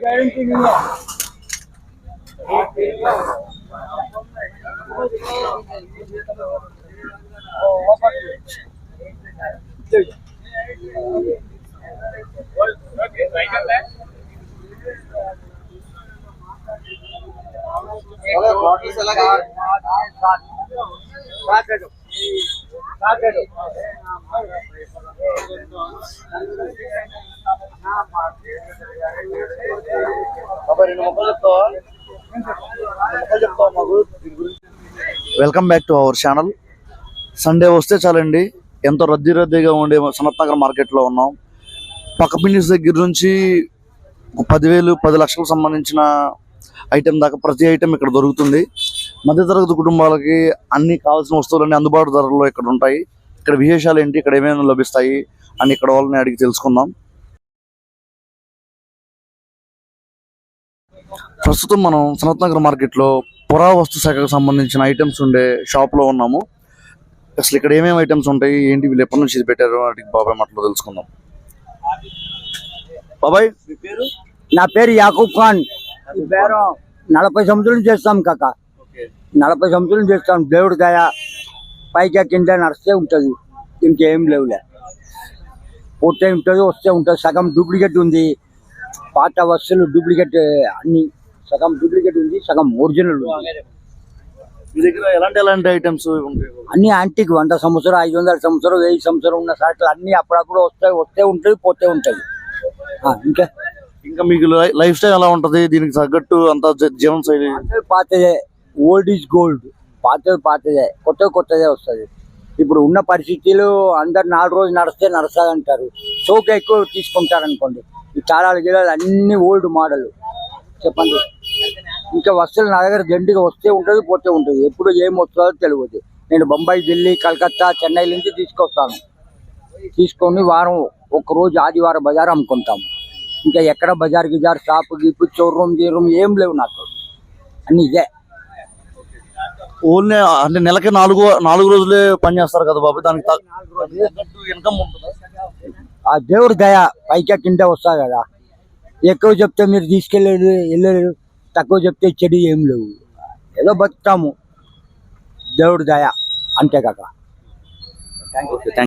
Welcome back to our channel. Sunday వస్తే చాలండి, ఎంతో రద్దీగా ఉండే సనత్ నగర్ మార్కెట్లో ఉన్నాం. పక్క పిన్నిస్ దగ్గర నుంచి 10,000 10 లక్షలకు సంబంధించిన ఐటెం దాకా ప్రతి ఐటెం ఇక్కడ దొరుకుతుంది. మధ్యతరగతి కుటుంబాలకి అన్ని కావాల్సిన వస్తువులన్నీ అందుబాటు ధరల్లో ఇక్కడ ఉంటాయి. ఇక్కడ విశేషాలు ఏంటి, ఇక్కడ ఏమేమి లభిస్తాయి అని ఇక్కడ వాళ్ళని అడిగి తెలుసుకుందాం. ప్రస్తుతం మనం సనత్ నగర్ మార్కెట్లో పురావస్తు శాఖకు సంబంధించిన ఐటమ్స్ ఉండే షాప్లో ఉన్నాము. అసలు ఇక్కడ ఏమేమి ఐటమ్స్ ఉంటాయి, ఏంటి, వీళ్ళు ఎప్పటి నుంచి ఇది పెట్టారు అని బాబాయ్ మాటలో తెలుసుకుందాం. బాబాయ్, మీ పేరు? నా పేరు యాకూబ్ ఖాన్. 40 సంవత్సరాలు చేస్తాం కాక, 40 సంవత్సరాలు చేస్తాం. దేవుడి దయ పైకి కింద నడిస్తే ఉంటుంది, ఇంకేం లేవులే. పోతే ఉంటుంది, వస్తే ఉంటుంది. సగం డూప్లికేట్ ఉంది, పాత వస్తువులు డూప్లికేట్ అన్ని. సగం డూప్లికేట్ ఉంది, సగం ఒరిజినల్ ఉంది. మీ దగ్గర ఎలాంటి ఐటమ్స్ ఉంటాయి? అన్ని యాంటిక్, 100 సంవత్సరం, 500 సంవత్సరం, 1000 సంవత్సరం ఉన్న సరుకులు అన్ని అప్పుడప్పుడు వస్తే ఉంటుంది, పోతే ఉంటుంది. ఇంకా మీకు లైఫ్ స్టైల్ ఎలా ఉంటది? దీనికి తగ్గట్టు అంత జీవన శైలి? పాతదే, ఓల్డ్ ఈజ్ గోల్డ్. పాతదే, కొత్తదే వస్తుంది. ఇప్పుడు ఉన్న పరిస్థితులు అందరు 4 రోజులు నడుస్తుంది అంటారు. షోకి ఎక్కువ తీసుకుంటారు అనుకోండి. ఈ తాళాలు గిలాలు అన్ని ఓల్డ్ మోడల్. చెప్పండి, ఇంకా వస్తువులు నా దగ్గర జంటిగా వస్తే ఉంటుంది, పోతే ఉంటుంది. ఎప్పుడు ఏం వస్తుందో తెలియదు. నేను బొంబాయి, ఢిల్లీ, కలకత్తా, చెన్నై నుంచి తీసుకొస్తాను. తీసుకొని వారం ఒక్కరోజు ఆదివారం బజార్ అమ్ముకుంటాము. ఇంకా ఎక్కడ బజార్ గిజార్, షాపు గిప్పు, షోరూమ్ ఏం లేవు నాకు. అన్ని ఇదే. ఓన్లీ అంటే నెలకి 4 రోజులే పని చేస్తారు కదా బాబు, దానికి ఇన్కమ్ ఉంటుంది? ఆ దేవుడి దయ పైకి కింద వస్తా కదా. ఎక్కువ చెప్తే మీరు వెళ్ళలేరు, తక్కువ చెప్తే చెడు ఏం లేవు. ఏదో బతుకుతాము, దేవుడి దయ అంతే కాక.